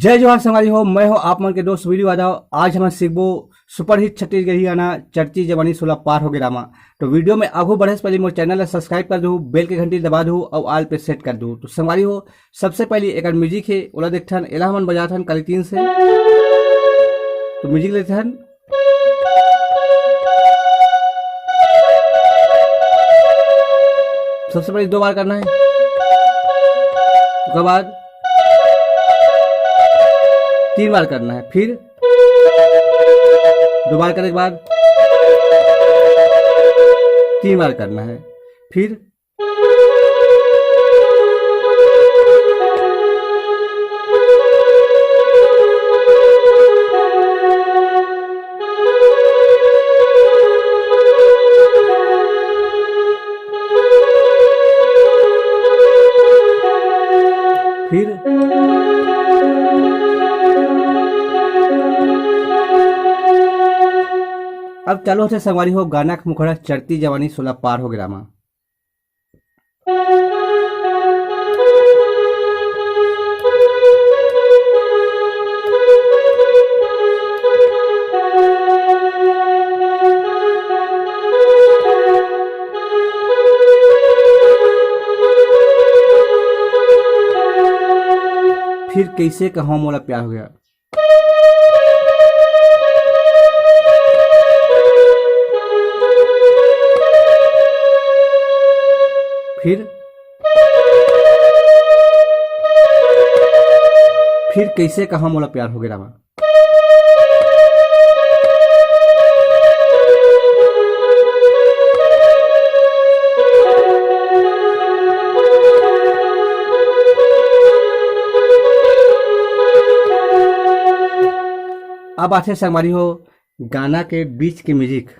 जय जोहार संगवारी हो। मैं हो आप मन के दोस्त वीडियो आदाव। आज हम सीखबो सुपरहिट छत्तीसगढ़ी गाना चर्ची जवानी 16 पार हो गए रामा। तो वीडियो में आगू बढ़े से पहले मोर चैनल सब्सक्राइब कर दू, बेल के घंटी दबा दू और आल पे सेट कर दू। तो संगवारी हो सबसे पहले एक म्यूजिक है ओला देखथन एला हमन बजाथन कलेक्टीन से। तो म्यूजिक लेथन सबसे पहले 2 बार करना है, उसके बाद 3 बार करना है, फिर 2 बार करने के बाद 3 बार करना है, फिर अब चालू होते संगवारी हो गाना का मुखड़ा चढ़ती जवानी 16 पार हो गया रामा। फिर कैसे कहूं मोला प्यार हो गया, फिर कैसे कहा मोला प्यार हो गया रामा। अब आते संगवारी हो गाना के बीच के म्यूजिक।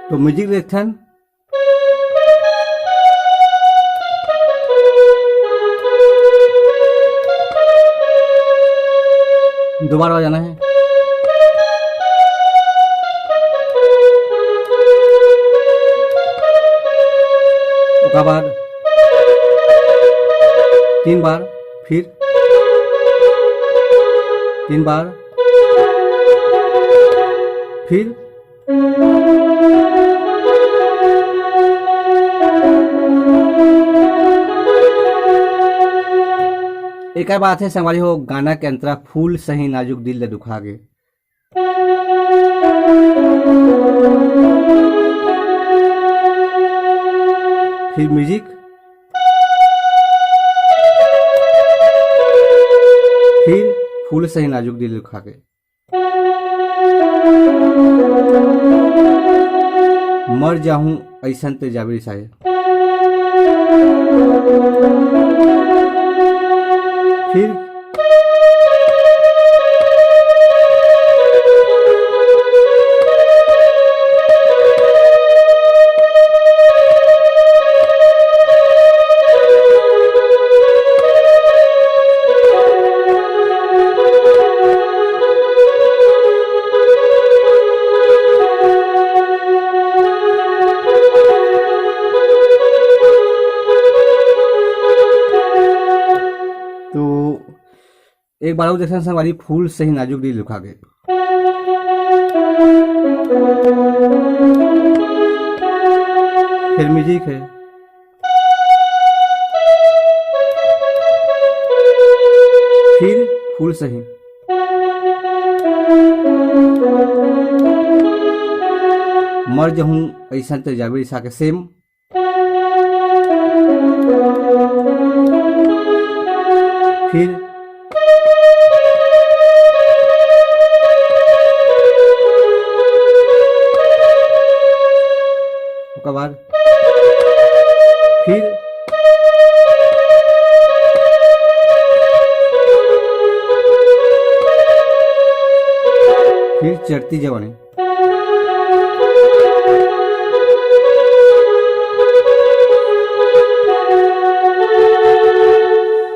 तो म्यूजिक देखथन दोबारा बजाना है, उसके बाद 3 बार, फिर 3 बार, फिर एक बात है संगवारी हो गाना के अंतरा फूल सही नाजुक दिल ले दुखा गे। फिर म्यूजिक, फिर फूल सही नाजुक दिल दुखा गे। मर जाऊं ऐसन ते जाबरी साए, फिर एक बार और देखना संगवारी फूल सही नाजुक दिल दुखा गए। फिर म्यूजिक है, फिर फूल सही, मर जहूं ऐसा ते जाबरी सा के सेम, फिर उसके बाद फिर चढ़ती जवानी।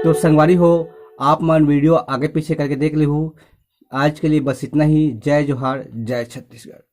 तो संगवारी हो, आप मन वीडियो आगे पीछे करके देख ली हूँ। आज के लिए बस इतना ही। जय जोहार, जय छत्तीसगढ़।